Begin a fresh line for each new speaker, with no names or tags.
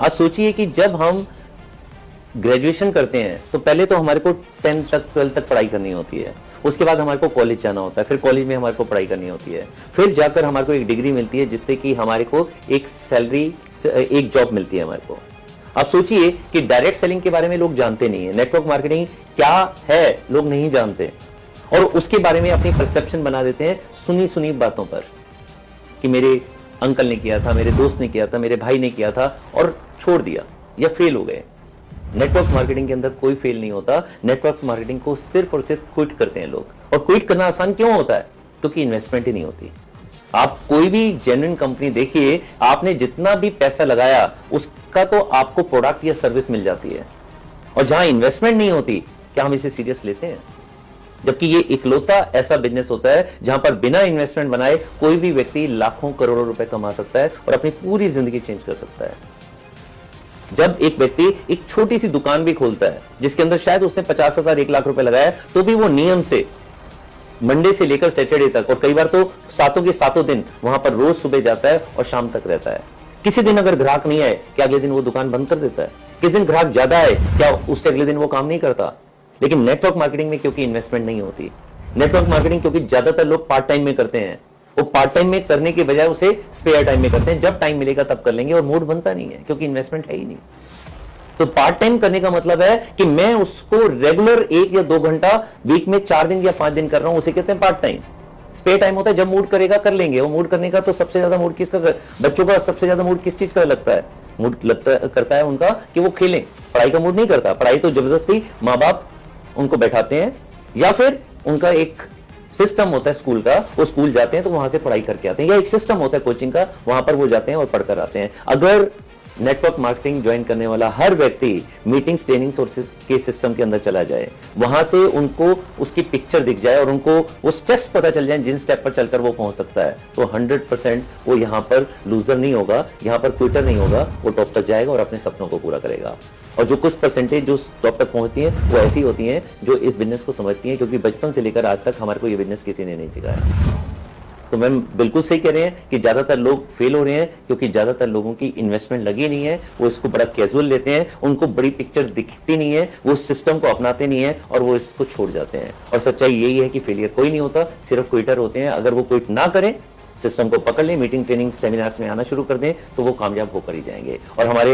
आज सोचिए कि जब हम ग्रेजुएशन करते हैं तो पहले तो हमारे को 10 तक 12 तक पढ़ाई करनी होती है, उसके बाद हमारे को कॉलेज जाना होता है, फिर कॉलेज में हमारे को पढ़ाई करनी होती है, फिर जाकर हमारे को एक डिग्री मिलती है जिससे कि हमारे को एक सैलरी, एक जॉब मिलती है हमारे को। आप सोचिए कि डायरेक्ट सेलिंग के बारे में लोग जानते नहीं है, नेटवर्क मार्केटिंग क्या है लोग नहीं जानते, और उसके बारे में अपनी परसेप्शन बना देते हैं सुनी सुनी बातों पर कि मेरे अंकल ने किया था, मेरे दोस्त ने किया था, मेरे भाई ने किया था और छोड़ दिया या फेल हो गए। नेटवर्क मार्केटिंग के अंदर कोई फेल नहीं होता। नेटवर्क मार्केटिंग को सिर्फ और सिर्फ क्विट करते हैं लोग, और क्विट करना आसान क्यों होता है? क्योंकि इन्वेस्टमेंट ही नहीं होती। आप कोई भी जेन्युइन कंपनी देखिए, आपने जितना भी पैसा लगाया उसका तो आपको प्रोडक्ट या सर्विस मिल जाती है, और जहां इन्वेस्टमेंट नहीं होती, क्या हम इसे सीरियस लेते हैं? जबकि ये इकलौता ऐसा बिजनेस होता है जहां पर बिना इन्वेस्टमेंट बनाए कोई भी व्यक्ति लाखों करोड़ों रुपए कमा सकता है और अपनी पूरी जिंदगी चेंज कर सकता है। जब एक व्यक्ति एक छोटी सी दुकान भी खोलता है जिसके अंदर शायद उसने 50,000 1 लाख रुपए लगाया, तो भी वो नियम से मंडे से लेकर सैटरडे तक, और कई बार तो सातों के सातों दिन वहां पर रोज सुबह जाता है और शाम तक रहता है। किसी दिन अगर ग्राहक नहीं आए, क्या अगले दिन वो दुकान बंद कर देता है? किसी दिन ग्राहक ज्यादा आए, क्या उससे अगले दिन वो काम नहीं करता? लेकिन नेटवर्क मार्केटिंग में क्योंकि इन्वेस्टमेंट नहीं होती, नेटवर्क मार्केटिंग क्योंकि ज्यादातर लोग पार्ट टाइम में करते हैं, वो पार्ट टाइम में करने के बजाय उसे स्पेयर टाइम में करते हैं, जब टाइम मिलेगा तब कर लेंगे, और मूड बनता नहीं है क्योंकि इन्वेस्टमेंट है ही नहीं। तो पार्ट टाइम करने का मतलब है कि मैं उसको रेगुलर 1 या 2 घंटा वीक में 4 दिन या 5 दिन कर रहा हूं, उसे कहते हैं पार्ट टाइम। स्पेयर टाइम होता है जब मूड करेगा कर लेंगे। वो मूड करने का तो सबसे ज्यादा मूड किसका बच्चों का सबसे ज्यादा मूड किस चीज का लगता है? मूड करता है उनका कि वो खेलें। पढ़ाई का मूड नहीं करता। पढ़ाई तो जबरदस्ती माँ बाप उनको बैठाते हैं, या फिर उनका एक सिस्टम होता है स्कूल का, वो स्कूल जाते हैं तो वहां से पढ़ाई करके आते हैं, या एक सिस्टम होता है कोचिंग का, वहां पर वो जाते हैं और पढ़कर आते हैं। अगर नेटवर्क मार्केटिंग ज्वाइन करने वाला हर व्यक्ति मीटिंग्स, ट्रेनिंग्स और के सिस्टम के अंदर चला जाए, वहां से उनको उसकी पिक्चर दिख जाए और उनको वो स्टेप्स पता चल जाए जिन स्टेप पर चलकर वो पहुंच सकता है, तो 100% वो यहां पर लूजर नहीं होगा, यहां पर क्विटर नहीं होगा, वो टॉप तक जाएगा और अपने सपनों को पूरा करेगा। और जो कुछ परसेंटेज जो टॉप तक पहुंचती हैं वो ऐसी होती हैं जो इस बिजनेस को समझती हैं, क्योंकि बचपन से लेकर आज तक हमारे को ये बिजनेस किसी ने नहीं सिखाया। तो मैम बिल्कुल सही कह रहे हैं कि ज्यादातर लोग फेल हो रहे हैं क्योंकि ज्यादातर लोगों की इन्वेस्टमेंट लगी नहीं है, वो इसको बड़ा कैजुअल लेते हैं, उनको बड़ी पिक्चर दिखती नहीं है, वो सिस्टम को अपनाते नहीं है और वो इसको छोड़ जाते हैं। और सच्चाई यही है कि फेलियर कोई नहीं होता, सिर्फ क्विटर होते हैं। अगर वो क्विट ना करें, सिस्टम को पकड़ लें, मीटिंग, ट्रेनिंग, सेमिनार्स में आना शुरू कर दें, तो वो कामयाब होकर ही जाएंगे। और हमारे